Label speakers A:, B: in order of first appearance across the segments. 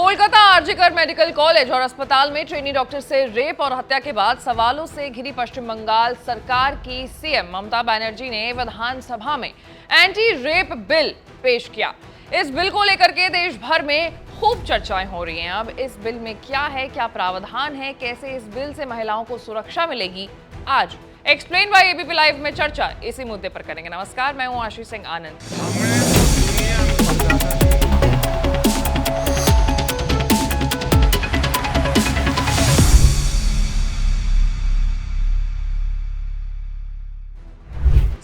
A: Kolkata RG Kar medical college और अस्पताल में ट्रेनी डॉक्टर से रेप और हत्या के बाद सवालों से घिरी पश्चिम बंगाल सरकार की सीएम ममता बनर्जी ने विधानसभा में एंटी रेप बिल पेश किया। इस बिल को लेकर के देश भर में खूब चर्चाएं हो रही हैं। अब इस बिल में क्या है, क्या प्रावधान है, कैसे इस बिल से महिलाओं को सुरक्षा मिलेगी, आज एक्सप्लेन बाय एबीपी लाइव में चर्चा इसी मुद्दे पर करेंगे। नमस्कार, मैं हूं आशीष सिंह आनंद।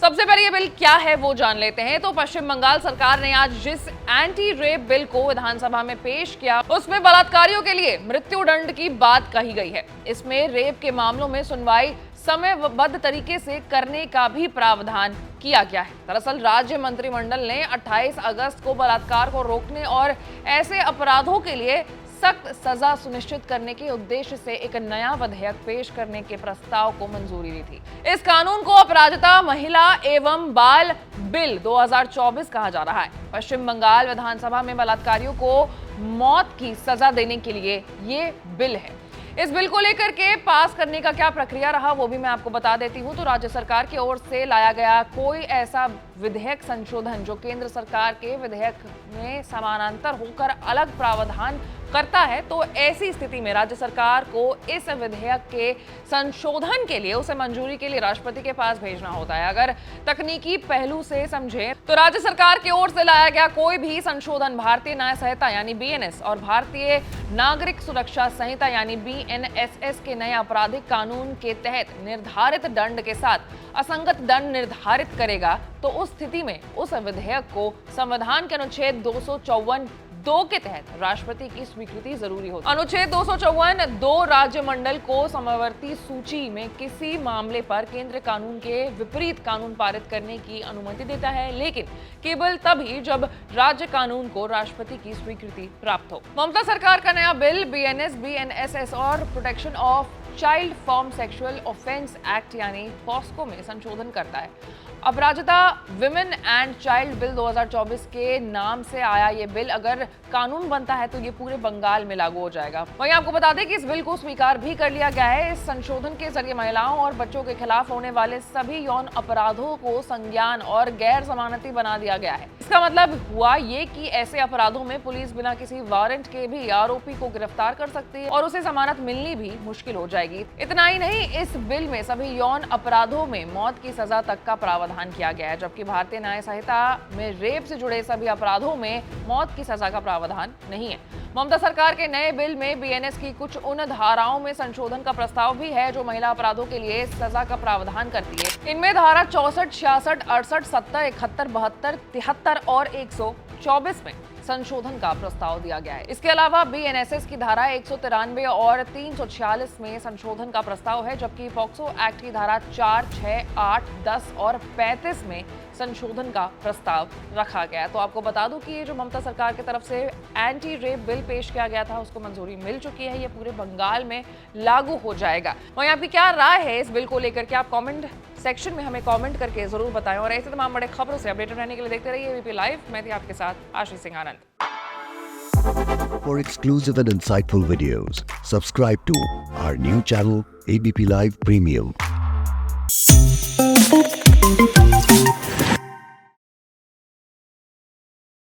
A: सबसे पहले ये बिल क्या है वो जान लेते हैं। तो पश्चिम बंगाल सरकार ने आज जिस एंटी रेप बिल को विधानसभा में पेश किया उसमें बलात्कारियों के लिए मृत्यु दंड की बात कही गई है। इसमें रेप के मामलों में सुनवाई समयबद्ध तरीके से करने का भी प्रावधान किया गया है। दरअसल राज्य मंत्रिमंडल ने 28 अगस्त को बलात्कार को रोकने और ऐसे अपराधों के लिए सख्त सजा सुनिश्चित करने के उद्देश्य से एक नया विधेयक पेश करने के प्रस्ताव को मंजूरी दी थी। इस कानून को अपराजिता महिला एवं बाल बिल 2024 कहा जा रहा है। पश्चिम बंगाल विधानसभा में बलात्कारियों को मौत की सजा देने के लिए ये बिल है। इस बिल को लेकर के पास करने का क्या प्रक्रिया रहा वो भी मैं आपको बता देती हूँ। तो राज्य सरकार की ओर से लाया गया कोई ऐसा विधेयक संशोधन जो केंद्र सरकार के विधेयक में समानांतर होकर अलग प्रावधान करता है, तो ऐसी स्थिति में राज्य सरकार को इस विधेयक के संशोधन के लिए उसे मंजूरी के लिए राष्ट्रपति के पास भेजना होता है। अगर तकनीकी पहलू से समझें तो राज्य सरकार की ओर से लाया गया कोई भी संशोधन भारतीय न्याय संहिता यानी बीएनएस और भारतीय नागरिक सुरक्षा संहिता यानी बीएनएसएस के नए आपराधिक कानून के तहत निर्धारित दंड के साथ असंगत दंड निर्धारित करेगा, तो उस स्थिति में उस विधेयक को संविधान के अनुच्छेद 254(2) के तहत राष्ट्रपति की स्वीकृति जरूरी होती है। अनुच्छेद 254(2) राज्य मंडल को समवर्ती सूची में किसी मामले पर केंद्र कानून के विपरीत कानून पारित करने की अनुमति देता है, लेकिन केवल तभी जब राज्य कानून को राष्ट्रपति की स्वीकृति प्राप्त हो। ममता सरकार का नया बिल बीएनएस, बीएनएसएस और protection of child from sexual offence act यानी पॉस्को में संशोधन करता है। अपराजिता विमेन एंड चाइल्ड बिल 2024 के नाम से आया ये बिल अगर कानून बनता है तो ये पूरे बंगाल में लागू हो जाएगा। वहीं आपको बता दें कि इस बिल को स्वीकार भी कर लिया गया है। इस संशोधन के जरिए महिलाओं और बच्चों के खिलाफ होने वाले सभी यौन अपराधों को संज्ञान और गैर जमानती बना दिया गया है। इसका मतलब हुआ ये कि ऐसे अपराधों में पुलिस बिना किसी वारंट के भी आरोपी को गिरफ्तार कर सकती है और उसे जमानत मिलनी भी मुश्किल हो जाएगी। इतना ही नहीं, इस बिल में सभी यौन अपराधों में मौत की सजा तक का प्रावधान किया गया है, जबकि भारतीय न्याय संहिता में रेप से जुड़े सभी अपराधों में मौत की सजा का प्रावधान नहीं है। ममता सरकार के नए बिल में बीएनएस की कुछ उन धाराओं में संशोधन का प्रस्ताव भी है जो महिला अपराधों के लिए सजा का प्रावधान करती है। इनमें धारा 64, 66, 68, 70, 71, 72, 73 और 124 में संशोधन का प्रस्ताव दिया गया है। इसके अलावा बीएनएसएस की धारा 193 और 346 में संशोधन का प्रस्ताव है, जबकि पॉक्सो एक्ट की धारा 4, 6, 8, 10 और 35 में संशोधन का प्रस्ताव रखा गया है। तो आपको बता दूं कि ये जो ममता सरकार की तरफ से एंटी रेप बिल पेश किया गया था उसको मंजूरी मिल चुकी है। ये पूरे बंगाल में लागू हो जाएगा। वहीं आपकी क्या राय है इस बिल को लेकर के, आप कमेंट सेक्शन में हमें कमेंट करके जरूर बताएं और ऐसे तमाम बड़े खबरों से अपडेटेड रहने के लिए देखते रहिए एबीपी लाइव। मैं थी आपके साथ आशीष सिंह आनंद।
B: For exclusive and insightful videos, subscribe to our new channel ABP Live Premium.